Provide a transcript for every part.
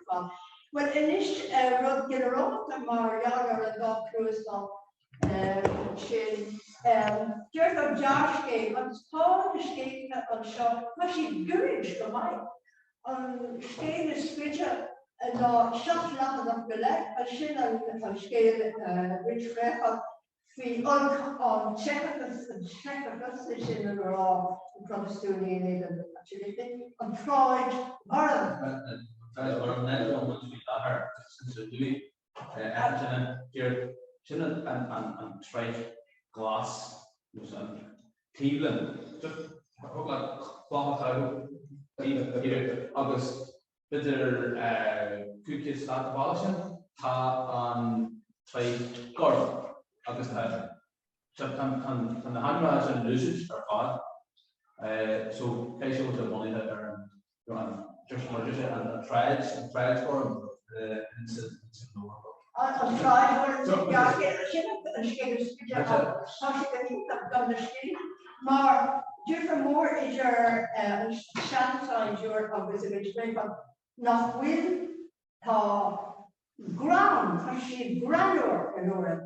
van. Wel, is rod gyda'r mae'r iawn yn dod crws fel sy'n dyrg o'r jarsgeid, ond sôn y sgeid yn sio, mae sy'n gyrwyd gymau. Ond sgeid y sgwydja yn o siach lach yn ymgyleg, a sy'n yn sgeid rydych frechol fi on Czechos sy'n yn o'r yn protestwni yn ei ddyn, ond Freud, Arlen. Or net moet we daar sinds we doen en trade glas dus een tevelen ook like hier August bitter koekjes laten wassen ta aan twee kort August kan de handelaars een lusjes ervan zo krijg je ook de money dat er just and tried for him in lower. On tried for ja, maar different more is your scéalta your observation van nach wil ta ground she granular in order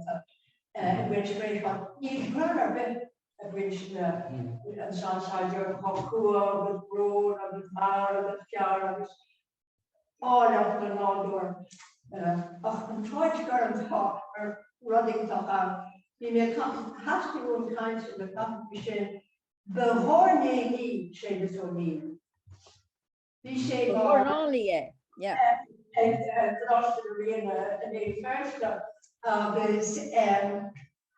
which way van you granular bit which and sunshine your cocoa with broad and with mar with jar and all of the door ach an troid garden talk or running talk on you may come has to go in kinds of the competition the horny shade is so neat the shade or only yeah and the arena and the first is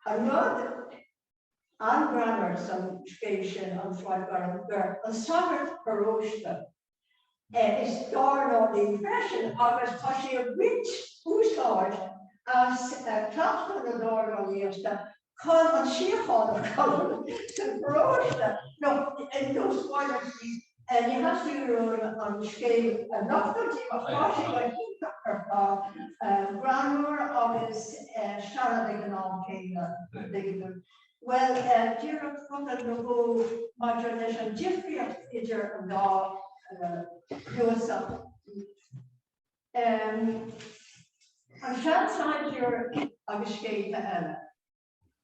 another an grammar some station on Friday a summer paroshta is darn on the impression of as touchy a rich who's large as a top of the door on the Easter call on sheerhall of color to paroshta no and those spoilers and you have to on scale enough to of touching like grammar of his Charlotte and well, during the whole modernization, Jeffrey is your law, yourself. And outside your escape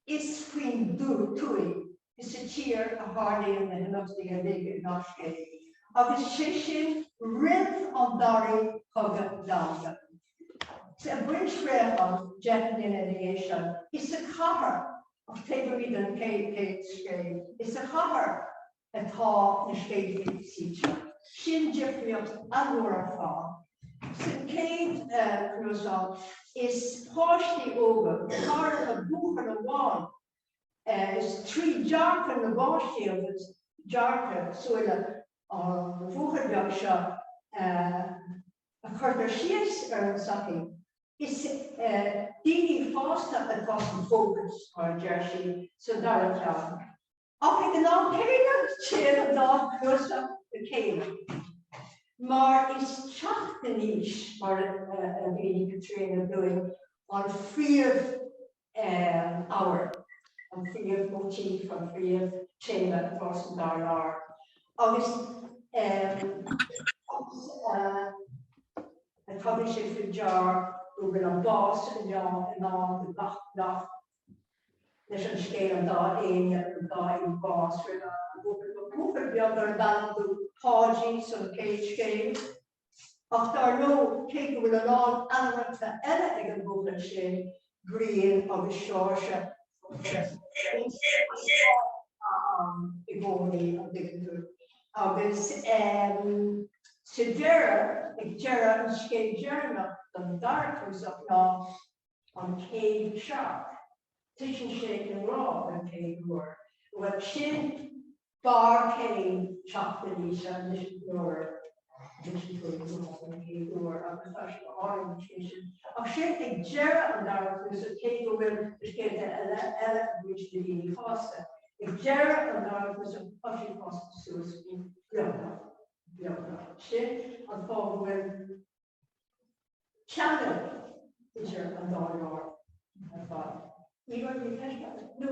is between two, is a cheer, a hardy, and not the big not escape. Of his station, rent on Dari, Hogan down. It's a bridge rail on jet in aviation. It's a copper. Of favorite and Kate scale. It's a hammer at all in scale feature. Shin Jeffrey of Alora Farm. St. Kate Cruzon is partially over, part of a book and a wall. Is 3 jark and the wash of its jark, so the Vucher Junction, a quarter shears or something. Is die faster het was een focus or Jersey, so daar het Of ik dan keren, daar kursen de keren. Maar is chat de niche, maar we trainen doing on free hour, on free motif, on free chamber, force daar. August het publish it for jar. We gaan boss en dan de dag dus een scale en daar een daar in boss we gaan we hebben dan de pages of cage scale after no take with a long element the editing and book green of the short Igoni of the Sejera, Jera and Skate Journal, the darkness of now on cave shark, tissue shake and raw and cave work. What shin bar cave chocolate and this door, this cave door of the fashion orientation. Of shaking Jera and darkness, a cave will escape the which the costa. If Jera and darkness of fashion cost suicide, shit on fall when channel is your daughter. I thought, you want to catch that? No.